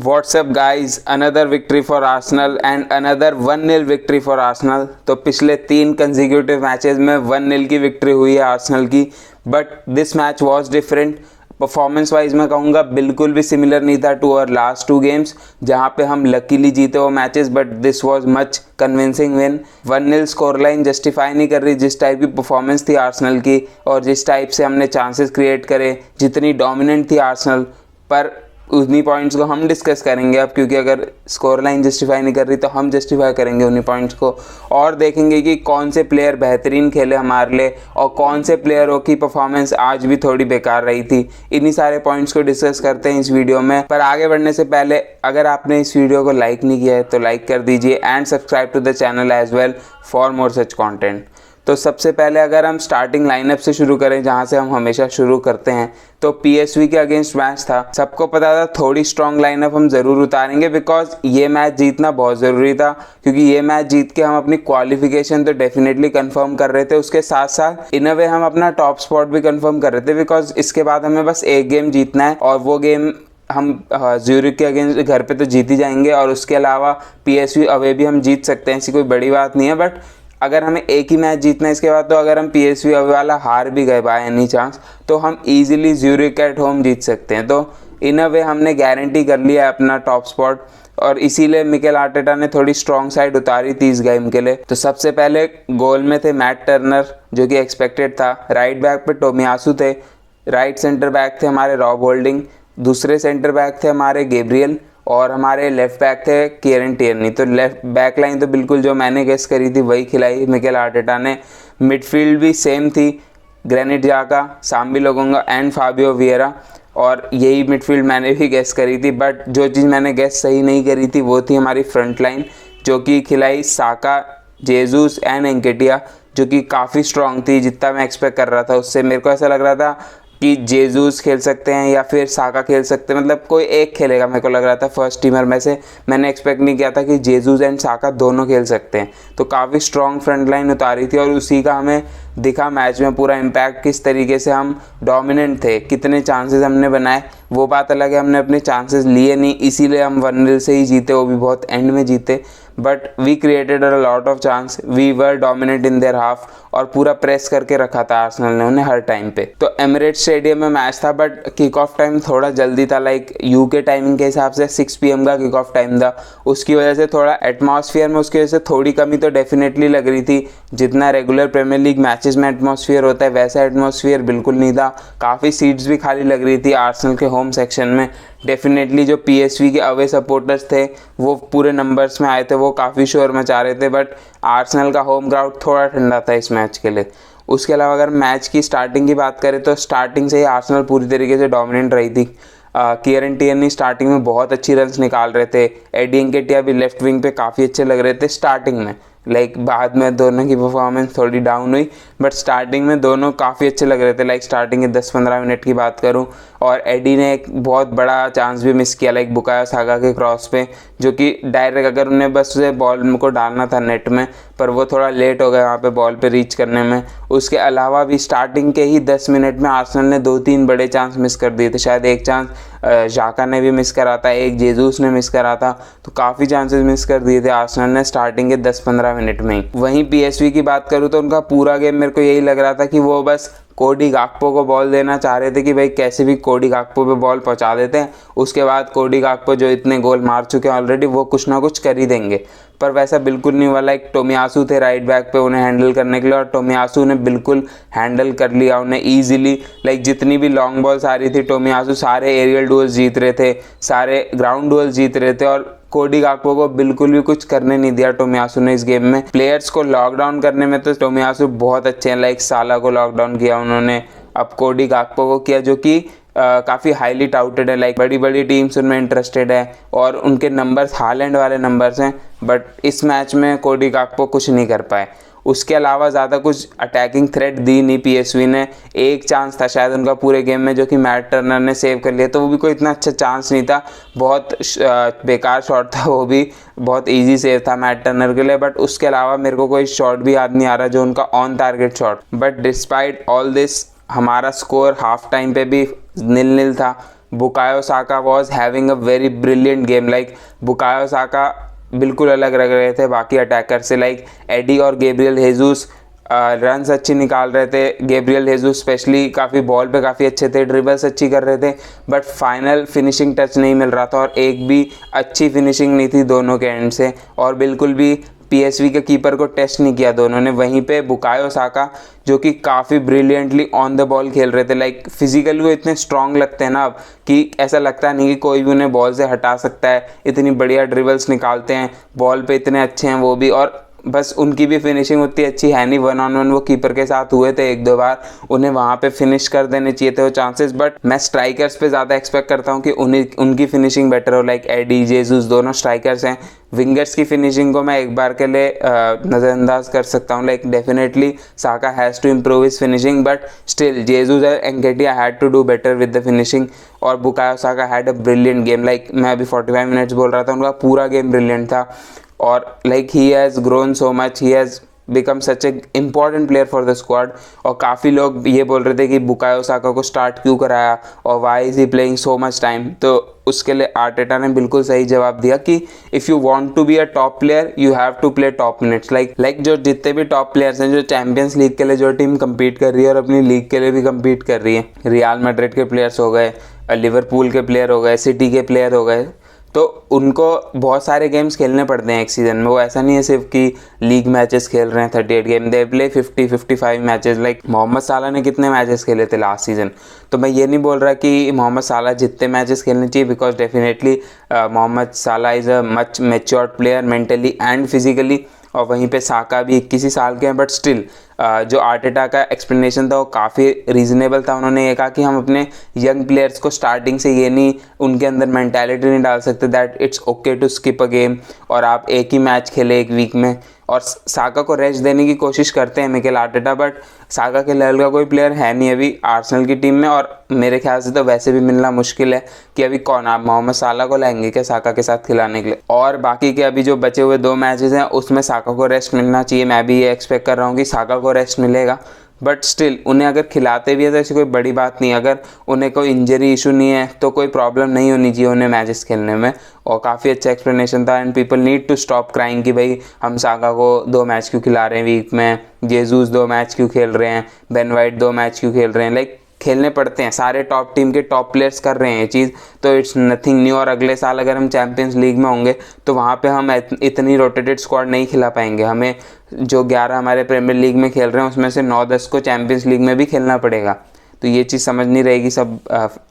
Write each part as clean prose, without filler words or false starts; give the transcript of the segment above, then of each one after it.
What's up guys, another victory for Arsenal and another 1-0 victory for Arsenal। तो पिछले 3 consecutive matches में 1-0 की victory हुई है आर्सेनल की, but this match was different. Performance wise मैं कहूँगा बिल्कुल भी सिमिलर नहीं था टू आवर लास्ट 2 गेम्स, जहाँ पे हम लकीली जीते वो matches, but this was much convincing win. 1-0 score line justify नहीं कर रही जिस टाइप की परफॉर्मेंस थी आर्सेनल की और जिस टाइप से हमने चांसेस क्रिएट करे, जितनी डोमिनेंट थी आर्सेनल। पर उन्हीं पॉइंट्स को हम डिस्कस करेंगे अब, क्योंकि अगर स्कोर लाइन जस्टिफाई नहीं कर रही तो हम जस्टिफाई करेंगे उन्हीं पॉइंट्स को और देखेंगे कि कौन से प्लेयर बेहतरीन खेले हमारे लिए और कौन से प्लेयरों की परफॉर्मेंस आज भी थोड़ी बेकार रही थी। इन्हीं सारे पॉइंट्स को डिस्कस करते हैं इस वीडियो में। पर आगे बढ़ने से पहले अगर आपने इस वीडियो को लाइक नहीं किया है तो लाइक कर दीजिए and subscribe to the channel as well for more such content. तो सबसे पहले अगर हम स्टार्टिंग लाइनअप से शुरू करें, जहां से हम हमेशा शुरू करते हैं, तो पीएसवी के अगेंस्ट मैच था। सबको पता था थोड़ी स्ट्रॉन्ग लाइनअप हम ज़रूर उतारेंगे बिकॉज ये मैच जीतना बहुत ज़रूरी था, क्योंकि ये मैच जीत के हम अपनी क्वालिफिकेशन तो डेफिनेटली कंफर्म कर रहे थे, उसके साथ साथ इन अ वे हम अपना टॉप स्पॉट भी कंफर्म कर रहे थे बिकॉज इसके बाद हमें बस एक गेम जीतना है और वो गेम हम ज्यूरिख के अगेंस्ट घर पे तो जीत ही जाएंगे और उसके अलावा पीएसवी अवे भी हम जीत सकते हैं, ऐसी कोई बड़ी बात नहीं है। बट अगर हमें एक ही मैच जीतना है इसके बाद, तो अगर हम पीएसवी अवे वाला हार भी गए बाय एनी चांस तो हम इजीली ज्यूरिख एट होम जीत सकते हैं। तो इन अ वे हमने गारंटी कर लिया है अपना टॉप स्पॉट और इसीलिए मिकेल आर्टेटा ने थोड़ी स्ट्रॉन्ग साइड उतारी थी इस गेम के लिए। तो सबसे पहले गोल में थे मैट टर्नर, जो कि एक्सपेक्टेड था। राइट बैक पे टोमियासू थे, राइट सेंटर बैक थे हमारे रॉब होल्डिंग, दूसरे सेंटर बैक थे हमारे गैब्रियल और हमारे लेफ्ट बैक थे किएरन टियरनी। तो लेफ्ट बैक लाइन तो बिल्कुल जो मैंने गेस करी थी वही खिलाई मिकेल आर्टेटा ने। मिडफील्ड भी सेम थी, ग्रेनिट जाका, साम्बी लोगोंगा एंड फाबियो वियरा, और यही मिडफील्ड मैंने भी गेस करी थी। बट जो चीज़ मैंने गेस सही नहीं करी थी वो थी हमारी फ्रंट लाइन, जो कि खिलाई साका, जेजूस एंड एंकेटिया, जो कि काफ़ी स्ट्रॉन्ग थी। जितना मैं एक्सपेक्ट कर रहा था उससे मेरे को ऐसा लग रहा था कि जेजूस खेल सकते हैं या फिर साका खेल सकते हैं, मतलब कोई एक खेलेगा मेरे को लग रहा था फर्स्ट टीमर में से। मैंने एक्सपेक्ट नहीं किया था कि जेजूस एंड साका दोनों खेल सकते हैं। तो काफ़ी स्ट्रॉन्ग फ्रंट लाइन उतारी थी और उसी का हमें दिखा मैच में पूरा इम्पैक्ट, किस तरीके से हम डोमिनेंट थे, कितने चांसेस हमने बनाए। वो बात अलग है, हमने अपने चांसेस लिए नहीं, इसीलिए हम 1-0 से ही जीते, वो भी बहुत एंड में जीते। But we created a lot of chance, we were dominate in their half और पूरा प्रेस करके रखा था आर्सेनल ने उन्हें हर टाइम पे। तो एमिरेट्स स्टेडियम में मैच था, बट किक ऑफ टाइम थोड़ा जल्दी था, लाइक यूके टाइमिंग के हिसाब से 6 PM का किक ऑफ टाइम था। उसकी वजह से थोड़ा एटमॉस्फेयर में उसकी वजह से थोड़ी कमी तो डेफिनेटली लग रही थी। जितना रेगुलर प्रीमियर लीग मैचेस में एटमॉस्फेयर होता है वैसा एटमॉस्फेयर बिल्कुल नहीं था। काफ़ी सीट्स भी खाली लग रही थी आर्सेनल के होम सेक्शन में। डेफिनेटली जो पीएसवी के अवे सपोर्टर्स थे वो पूरे नंबर्स में आए थे, वो काफ़ी शोर मचा रहे थे, बट आर्सेनल का होम ग्राउंड थोड़ा ठंडा था इस मैच के लिए। उसके अलावा अगर मैच की स्टार्टिंग की बात करें तो स्टार्टिंग से ही आर्सेनल पूरी तरीके से डोमिनेंट रही थी। किएरन टियरनी स्टार्टिंग में बहुत अच्छी रन्स निकाल रहे थे, एडी एंकेटिया भी लेफ्ट विंग पे काफ़ी अच्छे लग रहे थे स्टार्टिंग में। लाइक बाद में दोनों की परफॉर्मेंस थोड़ी डाउन हुई, बट स्टार्टिंग में दोनों काफ़ी अच्छे लग रहे थे। लाइक स्टार्टिंग के 10-15 मिनट की बात करूं, और एडी ने एक बहुत बड़ा चांस भी मिस किया, लाइक बुकायो साका के क्रॉस पे, जो कि डायरेक्ट अगर उन्हें बस उसे बॉल को डालना था नेट में, पर वो थोड़ा लेट हो गया वहाँ पे बॉल पे रीच करने में। उसके अलावा भी स्टार्टिंग के ही 10 मिनट में आर्सेनल ने 2-3 बड़े चांस मिस कर दिए थे। शायद एक चांस जाका ने भी मिस करा था, एक जेजूस ने मिस करा था, तो काफ़ी चांसेस मिस कर दिए थे आर्सेनल ने स्टार्टिंग के 10-15 मिनट में ही। वहीं पीएसवी की बात करूँ तो उनका पूरा गेम मेरे को यही लग रहा था कि वो बस कोडी गाक्पो को बॉल देना चाह रहे थे कि भाई कैसे भी कोडी गाक्पो पे बॉल पहुंचा देते हैं, उसके बाद कोडी गाक्पो जो इतने गोल मार चुके हैं ऑलरेडी वो कुछ ना कुछ कर ही देंगे। पर वैसा बिल्कुल नहीं हुआ। लाइक टोमियासू थे राइट बैक पे उन्हें हैंडल करने के लिए और टोमियासू ने बिल्कुल हैंडल कर लिया उन्हें ईजिली। लाइक जितनी भी लॉन्ग बॉल्स आ रही थी टोमियासू सारे एरियल डुअल्स जीत रहे थे, सारे ग्राउंड डुअल्स जीत रहे थे और कोडी गाक्पो को बिल्कुल भी कुछ करने नहीं दिया टोमियासू ने इस गेम में। प्लेयर्स को लॉकडाउन करने में तो टोमियासू बहुत अच्छे हैं, लाइक साला को लॉकडाउन किया उन्होंने, अब कोडी गाक्पो को किया, जो कि काफ़ी हाईली टाउटेड है। लाइक बड़ी बड़ी टीम्स उनमें इंटरेस्टेड है और उनके नंबर्स हालैंड वाले नंबर्स हैं, बट इस मैच में कोडी गाक्पो कुछ नहीं कर पाए। उसके अलावा ज़्यादा कुछ अटैकिंग थ्रेट दी नहीं पीएसवी ने। एक चांस था शायद उनका पूरे गेम में जो कि मैट टर्नर ने सेव कर लिया, तो वो भी कोई इतना अच्छा चांस नहीं था, बहुत बेकार शॉट था, वो भी बहुत इजी सेव था मैट टर्नर के लिए। बट उसके अलावा मेरे को कोई शॉट भी याद नहीं आ रहा जो उनका on target shot. But despite all this हमारा स्कोर हाफ टाइम पे भी 0-0 था। Bukayo Saka was having a very brilliant game. Like Bukayo Saka बिल्कुल अलग लग रहे थे बाकी अटैकर से। लाइक एडी और गैब्रियल हेजूस रन्स अच्छी निकाल रहे थे। गैब्रियल हेजूस स्पेशली काफ़ी बॉल पे काफ़ी अच्छे थे, ड्रिबल्स अच्छी कर रहे थे, बट फाइनल फिनिशिंग टच नहीं मिल रहा था और एक भी अच्छी फिनिशिंग नहीं थी दोनों के एंड से। और बिल्कुल भी पीएसवी के कीपर को टेस्ट नहीं किया दोनों ने। वहीं पे बुकायो साका जो कि काफ़ी ब्रिलियंटली ऑन द बॉल खेल रहे थे। लाइक फिजिकली वो इतने स्ट्रांग लगते हैं ना अब कि ऐसा लगता नहीं कि कोई भी उन्हें बॉल से हटा सकता है। इतनी बढ़िया ड्रिबल्स निकालते हैं, बॉल पे इतने अच्छे हैं वो भी। और बस उनकी भी फिनिशिंग उतनी अच्छी है नहीं। 1-on-1 वो कीपर के साथ हुए थे 1-2 बार, उन्हें वहाँ पे फिनिश कर देने चाहिए थे वो चांसेस। बट मैं स्ट्राइकर्स पे ज़्यादा एक्सपेक्ट करता हूँ कि उनकी फिनिशिंग बेटर हो। लाइक एडी जेसूस दोनों स्ट्राइकर्स हैं। विंगर्स की फिनिशिंग को मैं एक बार के लिए नज़रअंदाज कर सकता हूँ। Like definitely Saka has to improve his finishing, but still Jesus and Nketiah had to do better with the finishing. और Bukayo Saka had a brilliant game. Like मैं अभी 45 मिनट्स बोल रहा था, उनका पूरा गेम ब्रिलियंट था। और like he has grown so much, he has become such A important player for the squad. और काफ़ी लोग ये बोल रहे थे कि बुकायो साका को स्टार्ट क्यों कराया और why is he playing so much time. तो उसके लिए आर्टेटा ने बिल्कुल सही जवाब दिया कि if you want to be a top player you have to play top minutes. Like जो जितने भी टॉप प्लेयर्स हैं, जो चैंपियंस लीग के लिए जो टीम कम्पीट कर रही है और अपनी लीग के लिए भी कम्पीट कर रही है, रियल मैड्रिड के प्लेयर्स हो गए, लिवरपूल के प्लेयर हो गए, सिटी के प्लेयर हो गए, तो उनको बहुत सारे गेम्स खेलने पड़ते हैं एक सीज़न में। वो ऐसा नहीं है सिर्फ कि लीग मैचेस खेल रहे हैं 38 game, they play 50-55 matches. Like Mohamed Salah ने कितने मैचेस खेले थे लास्ट सीज़न। तो मैं ये नहीं बोल रहा कि मोहम्मद साला जितने मैचेस खेलने चाहिए, बिकॉज डेफिनेटली मोहम्मद साला is a much matured player mentally and physically. और वहीं पे साका भी 21 साल के हैं, बट स्टिल जो आर्टेटा का एक्सप्लेनेशन था वो काफ़ी रीज़नेबल था। उन्होंने ये कहा कि हम अपने यंग प्लेयर्स को स्टार्टिंग से ये नहीं, उनके अंदर मेंटालिटी नहीं डाल सकते that it's okay to skip a game और आप एक ही मैच खेले एक वीक में। और साका को रेस्ट देने की कोशिश करते हैं मिकेल आर्टेटा, बट साका के लेवल का कोई प्लेयर है नहीं अभी आर्सेनल की टीम में। और मेरे ख्याल से तो वैसे भी मिलना मुश्किल है कि अभी कौन, आप मोहम्मद साला को लाएंगे क्या साका के साथ खिलाने के लिए। और बाकी के अभी जो बचे हुए 2 मैचेस हैं उसमें साका को रेस्ट मिलना चाहिए। मैं भी ये एक्सपेक्ट कर रहा हूँ कि साका को रेस्ट मिलेगा, बट स्टिल उन्हें अगर खिलाते भी है तो ऐसी कोई बड़ी बात नहीं। अगर उन्हें कोई इंजरी इशू नहीं है तो कोई प्रॉब्लम नहीं होनी चाहिए उन्हें मैचेस खेलने में। और काफ़ी अच्छा एक्सप्लेनेशन था and people need to stop crying कि भाई हम साका को 2 मैच क्यों खिला रहे हैं वीक में, जेसूस 2 मैच क्यों खेल रहे हैं, बेन वाइट 2 मैच क्यों खेल रहे हैं। लाइक खेलने पड़ते हैं, सारे टॉप टीम के टॉप प्लेयर्स कर रहे हैं ये चीज़, तो इट्स नथिंग न्यू। और अगले साल अगर हम चैंपियंस लीग में होंगे तो वहाँ पे हम इतनी रोटेटेड स्क्वाड नहीं खिला पाएंगे। हमें जो 11 हमारे प्रीमियर लीग में खेल रहे हैं उसमें से 9-10 को चैंपियंस लीग में भी खेलना पड़ेगा। तो ये चीज़ समझनी रहेगी सब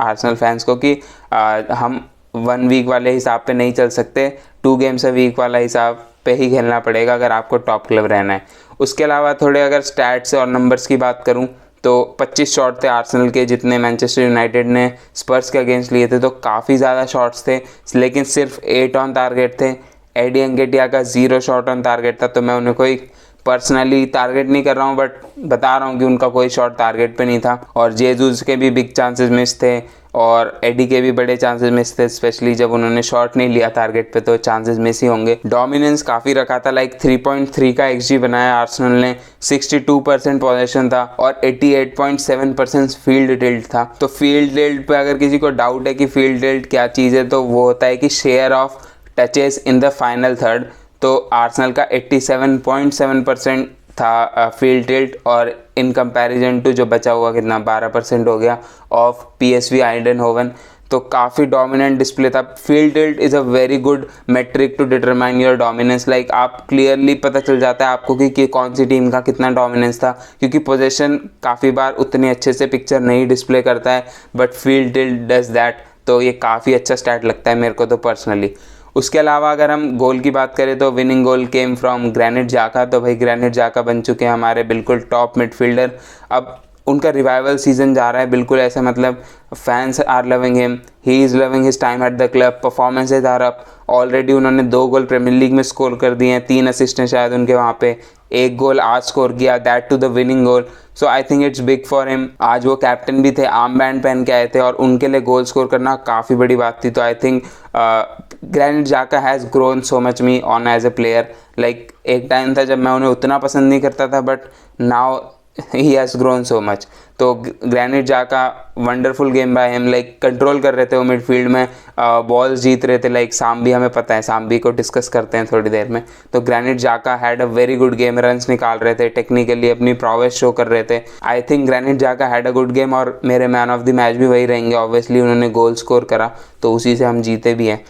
आर्सेनल फैंस को कि हम 1 वीक वाले हिसाब पे नहीं चल सकते, 2 गेम्स अ वीक वाला हिसाब पे ही खेलना पड़ेगा अगर आपको टॉप क्लब रहना है। उसके अलावा थोड़े अगर स्टैट्स और नंबर्स की बात करूँ तो 25 शॉट थे आर्सेनल के जितने मैनचेस्टर यूनाइटेड ने स्पर्स के अगेंस्ट लिए थे, तो काफ़ी ज़्यादा शॉट्स थे, लेकिन सिर्फ 8 ऑन टारगेट थे। एडी एंकेटिया का 0 शॉट ऑन टारगेट था। तो मैं उन्हें कोई पर्सनली टारगेट नहीं कर रहा हूँ, बट बता रहा हूँ कि उनका कोई शॉट टारगेट पे नहीं था। और जेसूस के भी बिग चांसेस मिस थे और एडी के भी बड़े चांसेस मिस थे, स्पेशली जब उन्होंने शॉट नहीं लिया टारगेट पे तो चांसेस मिस ही होंगे। डोमिनेंस काफ़ी रखा था, लाइक 3.3 का XG बनाया आर्सेनल ने, 62% पोजेशन था और 88.7% फील्ड टिल्ट था। तो फील्ड टिल्ट पे अगर किसी को डाउट है कि फील्ड टिल्ट क्या चीज़ है तो वो होता है कि share of touches in the final third. तो आर्सेनल का 87.7% था फील्ड टिल्ट, और इन कंपैरिजन टू जो बचा हुआ कितना 12% हो गया ऑफ PSV आइंडनहोवन। तो काफ़ी डोमिनेंट डिस्प्ले था। Field tilt is a very good metric to determine your dominance. Like आप क्लियरली पता चल जाता है आपको कि कौन सी टीम का कितना डोमिनेंस था, क्योंकि पोजीशन काफ़ी बार उतने अच्छे से पिक्चर नहीं डिस्प्ले करता है, but field tilt does that. तो ये काफ़ी अच्छा स्टैट लगता है मेरे को तो पर्सनली। उसके अलावा अगर हम गोल की बात करें तो विनिंग गोल केम फ्रॉम ग्रैनिट जाका। तो भाई ग्रैनिट जाका बन चुके हैं हमारे बिल्कुल टॉप मिडफील्डर। अब उनका रिवाइवल सीजन जा रहा है बिल्कुल ऐसा, मतलब fans are loving him, he is loving his time at the club, performances are up. Already उन्होंने 2 गोल प्रीमियर लीग में स्कोर कर दिए हैं, 3 असिस्ट हैं शायद उनके वहाँ पे, 1 गोल आज स्कोर किया, that to the winning goal. So I think it's big for him. आज वो कैप्टन भी थे, आर्म बैंड पहन के आए थे और उनके लिए गोल स्कोर करना काफ़ी बड़ी बात थी। तो I think Granit Xhaka has grown so much me on as a player. Like एक टाइम था जब मैं उन्हें उतना पसंद नहीं करता था, but now he has grown so much. तो Granit Xhaka wonderful game by him, like control कर रहे थे वो मिडफील्ड में, बॉल्स जीत रहे थे। लाइक सांबी, हमें पता है सांबी को डिस्कस करते हैं थोड़ी देर में। तो ग्रैनिट जाका had a very good game, runs निकाल रहे थे, टेक्निकली अपनी प्रोवेस शो कर रहे थे। आई थिंक ग्रैनिट जाका हैड अ गुड गेम और मेरे मैन ऑफ द मैच भी वही रहेंगे। ऑब्वियसली उन्होंने गोल स्कोर करा तो उसी से हम जीते भी हैं।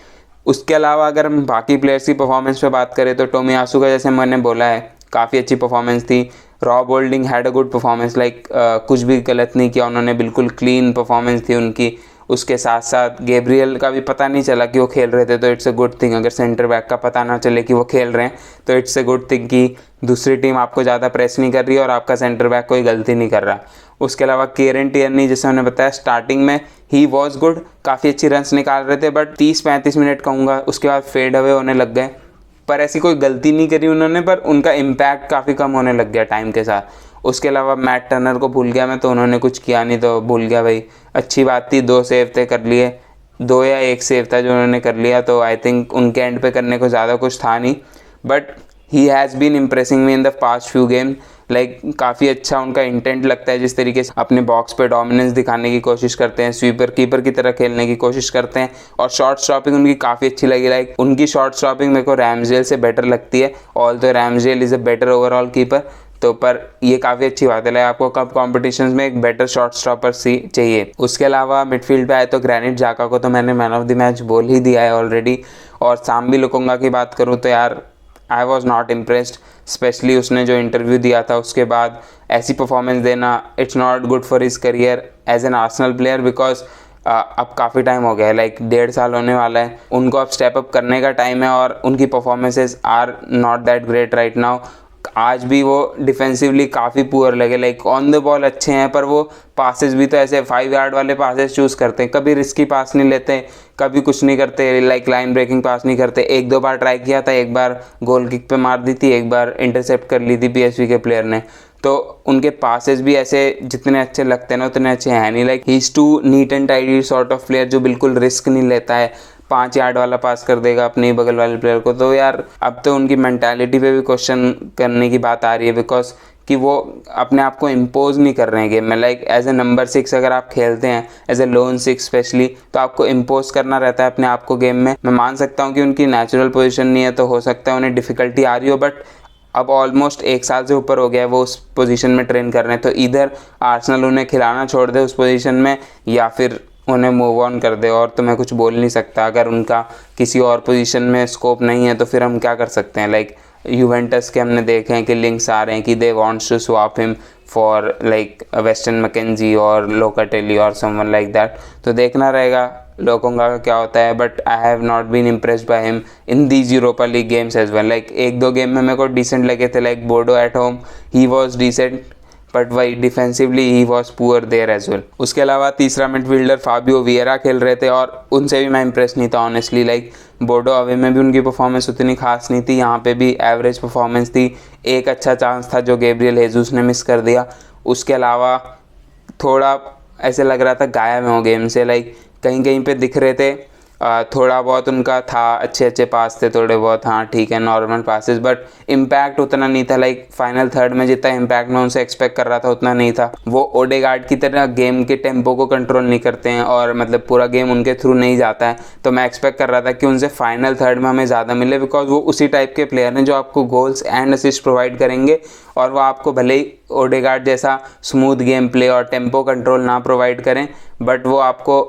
उसके अलावा अगर हम बाकी प्लेयर्स की परफॉर्मेंस पे बात करें तो टोमियासु का, जैसे मैंने बोला है, काफ़ी अच्छी परफॉर्मेंस थी। Rob Holding had a good performance, like कुछ भी गलत नहीं किया उन्होंने, बिल्कुल क्लीन परफॉर्मेंस थी उनकी। उसके साथ साथ गैब्रियल का भी पता नहीं चला कि वो खेल रहे थे, तो इट्स अ गुड थिंग। अगर सेंटर बैक का पता ना चले कि वो खेल रहे हैं तो इट्स अ गुड थिंग कि दूसरी टीम आपको ज़्यादा प्रेस नहीं कर रही है और आपका सेंटर बैक कोई गलती नहीं कर रहा। उसके अलावा केरन टियर्नी, जैसे मैंने बताया स्टार्टिंग में ही वॉज गुड, काफ़ी अच्छी रन्स निकाल रहे थे, बट 30-35 मिनट कहूँगा, उसके बाद फेड अवे होने लग गए। पर ऐसी कोई गलती नहीं करी उन्होंने, पर उनका इम्पैक्ट काफ़ी कम होने लग गया टाइम के साथ। उसके अलावा मैट टर्नर को भूल गया मैं, तो उन्होंने कुछ किया नहीं तो भूल गया भाई। अच्छी बात थी, 2 सेव थे, कर लिए। 2 या 1 सेव था जो उन्होंने कर लिया, तो आई थिंक उनके एंड पे करने को ज़्यादा कुछ था नहीं। But he has been impressing me in the past few game. Like काफ़ी अच्छा उनका इंटेंट लगता है, जिस तरीके से अपने बॉक्स पे डोमिनेंस दिखाने की कोशिश करते हैं, स्वीपर कीपर की तरह खेलने की कोशिश करते हैं, और शॉट स्टॉपिंग उनकी काफ़ी अच्छी लगी। लाइक उनकी शॉट स्टॉपिंग मेरे को रैमजेल से बेटर लगती है, ऑल तो Ramsdale is a better overall keeper. तो पर ये काफ़ी अच्छी बात है, लाइक आपको कप कॉम्पिटिशन्स में एक बेटर शॉट स्टॉपर सी चाहिए। उसके अलावा मिडफील्ड पे आए तो ग्रैनिट जाका को तो मैंने मैन ऑफ द मैच बोल ही दिया है ऑलरेडी। और सांबी लुकोंगा की बात करूँ तो यार I was not impressed, specially उसने जो इंटरव्यू दिया था उसके बाद ऐसी परफॉर्मेंस देना, it's not good for his career as an Arsenal player, because अब काफ़ी टाइम हो गया है, लाइक 1.5 साल होने वाला है, उनको अब स्टेप अप करने का टाइम है, और उनकी performances are not that great right now. आज भी वो डिफेंसिवली काफ़ी पुअर लगे, लाइक ऑन द बॉल अच्छे हैं, पर वो पासेस भी तो ऐसे 5 यार्ड वाले पासेस चूज़ करते हैं, कभी रिस्की पास नहीं लेते, कभी कुछ नहीं करते, लाइक लाइन ब्रेकिंग पास नहीं करते। 1-2 बार ट्राई किया था, एक बार गोल किक पे मार दी थी, एक बार इंटरसेप्ट कर ली थी पीएसवी के प्लेयर ने। तो उनके पासेस भी ऐसे जितने अच्छे लगते हैं ना उतने अच्छे हैं नहीं। Like he is too neat and tidy sort of player, जो बिल्कुल रिस्क नहीं लेता है, 5 यार्ड वाला पास कर देगा अपने बगल वाले प्लेयर को। तो यार अब तो उनकी मेंटालिटी पे भी क्वेश्चन करने की बात आ रही है, बिकॉज कि वो अपने आप को इम्पोज नहीं कर रहे हैं गेम में। लाइक एज ए नंबर 6 अगर आप खेलते हैं, एज ए लोन 6 स्पेशली, तो आपको इम्पोज करना रहता है अपने आप को गेम में। मैं मान सकता हूँ कि उनकी नेचुरल पोजीशन नहीं है, तो हो सकता है उन्हें डिफ़िकल्टी आ रही हो, बट अब ऑलमोस्ट 1 साल से ऊपर हो गया है वो उस पोजीशन में ट्रेन कर रहे हैं। तो इधर आर्सेनल उन्हें खिलाना छोड़ दे उस पोजीशन में, या फिर उन्हें मूव ऑन कर दे, और तो मैं कुछ बोल नहीं सकता। अगर उनका किसी और पोजीशन में स्कोप नहीं है तो फिर हम क्या कर सकते हैं। लाइक यूवेंटस के हमने देखे हैं कि लिंक्स आ रहे हैं कि they wants to swap him for like Weston McKennie और लोकाटेली और समवन लाइक दैट। तो देखना रहेगा लोकोंगा का क्या होता है, but I have not been impressed by him in these Europa League games as well. Like 1-2 game में मेरे को डिसेंट लगे थे, like Bordeaux at home he was decent, but वही defensively he was poor there as well. उसके अलावा तीसरा midfielder Fabio Vieira खेल रहे थे, और उनसे भी मैं इंप्रेस नहीं था ऑनेस्टली। लाइक बोर्डो अवे में भी उनकी परफॉर्मेंस उतनी खास नहीं थी, यहाँ पे भी एवरेज परफॉर्मेंस थी। एक अच्छा चांस था जो गैब्रियल हेजूस ने मिस कर दिया। उसके अलावा थोड़ा ऐसे लग रहा था गायब हो गेम से, लाइक कहीं कहीं पे दिख रहे थे, थोड़ा बहुत उनका था, अच्छे पास थे थोड़े बहुत, हाँ ठीक है नॉर्मल पासेस, बट इम्पैक्ट उतना नहीं था। लाइक फाइनल थर्ड में जितना इम्पैक्ट मैं उनसे एक्सपेक्ट कर रहा था उतना नहीं था। वो ओडेगार्ड की तरह गेम के टेम्पो को कंट्रोल नहीं करते हैं, और मतलब पूरा गेम उनके थ्रू नहीं जाता है। तो मैं एक्सपेक्ट कर रहा था कि उनसे फाइनल थर्ड में हमें ज़्यादा मिले, बिकॉज वो उसी टाइप के प्लेयर हैं जो आपको गोल्स एंड असिस्ट प्रोवाइड करेंगे, और वो आपको भले ही ओडेगार्ड जैसा स्मूथ गेम प्ले और टेम्पो कंट्रोल ना प्रोवाइड करें, बट वो आपको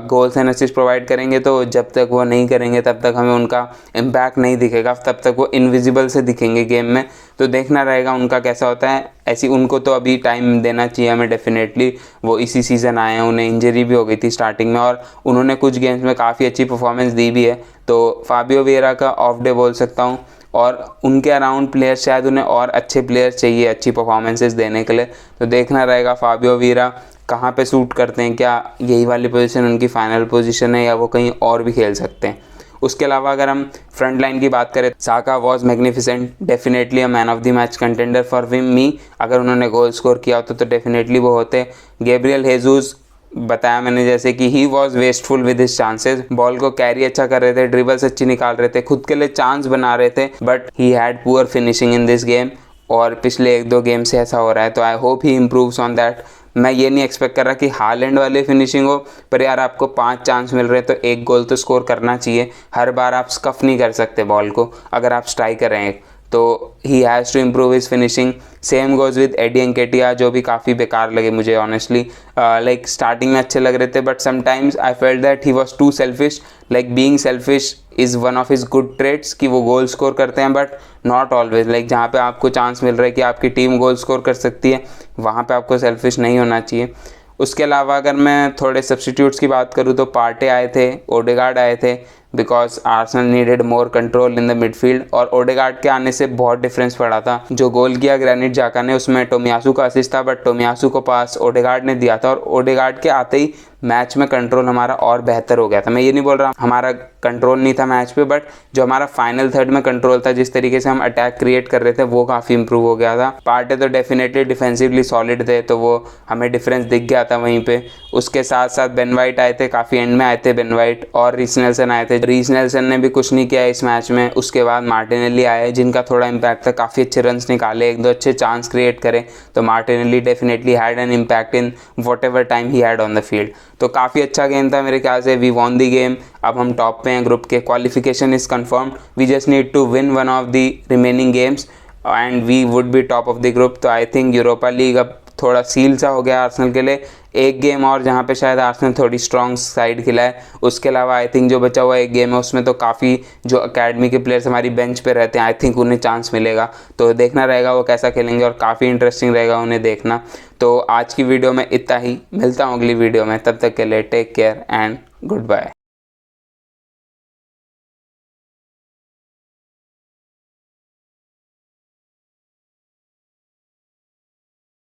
गोल्स एंड असिस्ट प्रोवाइड करेंगे। तो जब तक वो नहीं करेंगे तब तक हमें उनका इम्पैक्ट नहीं दिखेगा, तब तक वो इनविजिबल से दिखेंगे गेम में। तो देखना रहेगा उनका कैसा होता है। ऐसी उनको तो अभी टाइम देना चाहिए हमें डेफिनेटली। वो इसी सीज़न आए हैं, उन्हें इंजरी भी हो गई थी स्टार्टिंग में, और उन्होंने कुछ गेम्स में काफ़ी अच्छी परफॉर्मेंस दी भी है। तो फाबियो वियरा का ऑफ डे बोल सकता हूँ, और उनके अराउंड प्लेयर्स शायद उन्हें और अच्छे प्लेयर्स चाहिए अच्छी परफॉर्मेंसेस देने के लिए। तो देखना रहेगा फाबियो वियरा कहाँ पे सूट करते हैं, क्या यही वाली पोजीशन उनकी फाइनल पोजीशन है या वो कहीं और भी खेल सकते हैं। उसके अलावा अगर हम फ्रंट लाइन की बात करें, Saka was magnificent, definitely a man of the match contender for me. अगर उन्होंने गोल स्कोर किया होता तो डेफिनेटली वो होते। गैब्रियल हेजूस बताया मैंने जैसे कि he was wasteful with his chances, ball को कैरी अच्छा कर रहे थे, ड्रिबल्स अच्छी निकाल रहे थे, खुद के लिए चांस बना रहे थे, but he had poor finishing in this game. और पिछले 1-2 गेम से ऐसा हो रहा है, तो I hope he improves on that. मैं ये नहीं एक्सपेक्ट कर रहा कि हालैंड वाली फिनिशिंग हो, पर यार आपको 5 चांस मिल रहे तो 1 गोल तो स्कोर करना चाहिए। हर बार आप स्कफ नहीं कर सकते बॉल को अगर आप स्ट्राइकर हैं, तो he has to improve his finishing. Same goes with Eddie Nketiah, जो भी काफ़ी बेकार लगे मुझे ऑनेस्टली। लाइक स्टार्टिंग में अच्छे लग रहे थे, but sometimes I felt that he was too selfish. Like being selfish is one of his good trades कि वो गोल स्कोर करते हैं, बट नॉट ऑलवेज। लाइक जहाँ पे आपको चांस मिल रहा है कि आपकी टीम गोल स्कोर कर सकती है, वहाँ पे आपको सेल्फिश नहीं होना चाहिए। उसके अलावा अगर मैं थोड़े सब्स्टिट्यूट्स की बात करूँ तो पार्टे आए थे, ओडेगार्ड आए थे, because Arsenal needed more control in the midfield, और ओडेगार्ड के आने से बहुत डिफरेंस पड़ा था। जो गोल किया ग्रैनिट जाका ने, उसमें टोमियासू का असिस्ट था, बट टोमियासू को पास ओडेगार्ड ने दिया था, और ओडेगार्ड के आते ही मैच में कंट्रोल हमारा और बेहतर हो गया था। मैं ये नहीं बोल रहा हमारा कंट्रोल नहीं था मैच पे, बट जो हमारा फाइनल थर्ड में कंट्रोल था, जिस तरीके से हम अटैक क्रिएट कर रहे थे, वो काफ़ी इंप्रूव हो गया था। पार्टे तो डेफिनेटली डिफेंसिवली सॉलिड थे, तो वो हमें डिफरेंस दिख गया था वहीं पे। उसके साथ साथ बेन वाइट आए थे, काफ़ी एंड में आए थे बेन वाइट, और रीस नेल्सन आए थे। रीस नेल्सन ने भी कुछ नहीं किया इस मैच में। उसके बाद मार्टिनेली आए, जिनका थोड़ा इम्पैक्ट था, काफ़ी अच्छे रन्स निकाले, 1-2 अच्छे चांस क्रिएट करे, तो Martinelli definitely had an impact in what ever time he had on the field. तो काफ़ी अच्छा गेम था मेरे ख्याल से। वी वॉन द गेम, अब हम टॉप पे हैं ग्रुप के, qualification is confirmed, we just need to win one of the remaining games and we would be top of the group. तो आई थिंक यूरोपा लीग अब थोड़ा seal सा हो गया आर्सेनल के लिए। एक गेम और जहाँ पे शायद आर्सेनल थोड़ी स्ट्रॉन्ग साइड खिला है, उसके अलावा आई थिंक जो बचा हुआ एक गेम है उसमें तो काफ़ी जो अकेडमी के प्लेयर्स हमारी बेंच पे रहते हैं, आई थिंक उन्हें चांस मिलेगा। तो देखना रहेगा वो कैसा खेलेंगे, और काफ़ी इंटरेस्टिंग रहेगा उन्हें देखना। तो आज की वीडियो में इतना ही, मिलता हूँ अगली वीडियो में, तब तक के लिए take care and good bye.